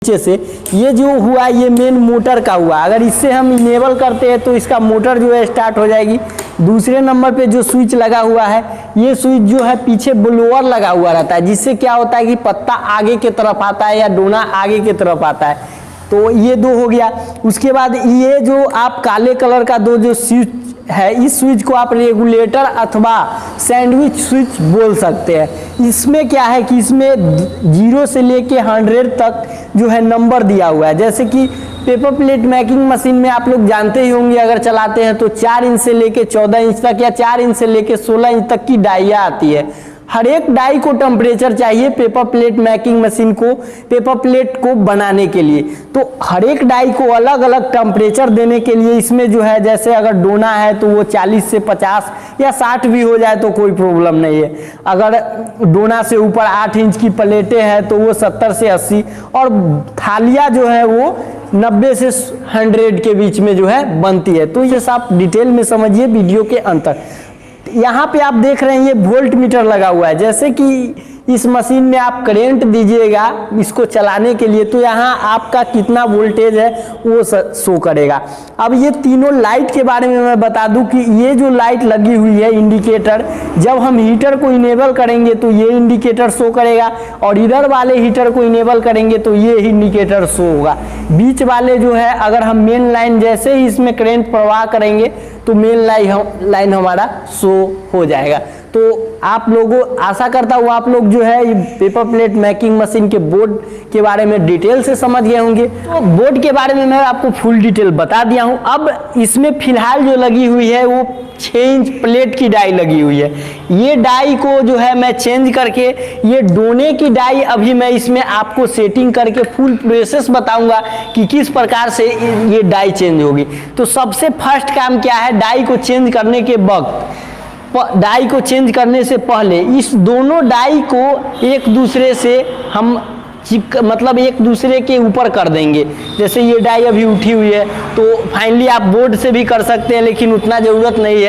नीचे से ये जो हुआ ये मेन मोटर का हुआ। अगर इससे हम इनेबल करते हैं तो इसका मोटर जो है स्टार्ट हो जाएगी। दूसरे नंबर पे जो स्विच लगा हुआ है ये स्विच जो है पीछे ब्लोअर लगा हुआ रहता है, जिससे क्या होता है कि पत्ता आगे की तरफ आता है या डोना आगे की तरफ आता है। तो ये दो हो गया। उसके बाद ये जो आप काले कलर का दो जो स्विच है, इस स्विच को आप रेगुलेटर अथवा सैंडविच स्विच बोल सकते हैं। इसमें क्या है कि इसमें 0 से लेके 100 तक जो है नंबर दिया हुआ है। जैसे कि पेपर प्लेट मेकिंग मशीन में आप लोग जानते ही होंगे, अगर चलाते हैं तो 4 इंच से लेके 14 इंच तक या 4 इंच से लेके 16 इंच तक की डाइयाँ आती है। हर एक डाई को टेम्परेचर चाहिए पेपर प्लेट मेकिंग मशीन को पेपर प्लेट को बनाने के लिए। तो हर एक डाई को अलग अलग टेम्परेचर देने के लिए इसमें जो है, जैसे अगर डोना है तो वो 40 से 50 या 60 भी हो जाए तो कोई प्रॉब्लम नहीं है। अगर डोना से ऊपर 8 इंच की प्लेटें हैं तो वो 70 से 80 और थालियाँ जो है वो 90 से 100 के बीच में जो है बनती है। तो ये सब डिटेल में समझिए वीडियो के अंत तक। यहाँ पे आप देख रहे हैं ये वोल्ट मीटर लगा हुआ है। जैसे कि इस मशीन में आप करंट दीजिएगा इसको चलाने के लिए तो यहाँ आपका कितना वोल्टेज है वो शो करेगा। अब ये तीनों लाइट के बारे में मैं बता दूं कि ये जो लाइट लगी हुई है इंडिकेटर, जब हम हीटर को इनेबल करेंगे तो ये इंडिकेटर शो करेगा और इधर वाले हीटर को इनेबल करेंगे तो ये इंडिकेटर शो होगा। बीच वाले जो है अगर हम मेन लाइन जैसे ही इसमें करंट प्रवाह करेंगे तो मेन लाइन हमारा शो हो जाएगा। तो आप लोगों आशा करता हूँ आप लोग जो है ये पेपर प्लेट मेकिंग मशीन के बोर्ड के बारे में डिटेल से समझ गए होंगे। तो बोर्ड के बारे में मैं आपको फुल डिटेल बता दिया हूँ। अब इसमें फिलहाल जो लगी हुई है वो 6 इंच प्लेट की डाई लगी हुई है। ये डाई को जो है मैं चेंज करके ये डोने की डाई अभी मैं इसमें आपको सेटिंग करके फुल प्रोसेस बताऊंगा कि किस प्रकार से ये डाई चेंज होगी। तो सबसे फर्स्ट काम क्या है, डाई को चेंज करने के वक्त डाई को चेंज करने से पहले इस दोनों डाई को एक दूसरे से हम मतलब एक दूसरे के ऊपर कर देंगे। जैसे ये डाई अभी उठी हुई है तो फाइनली आप बोर्ड से भी कर सकते हैं, लेकिन उतना ज़रूरत नहीं है।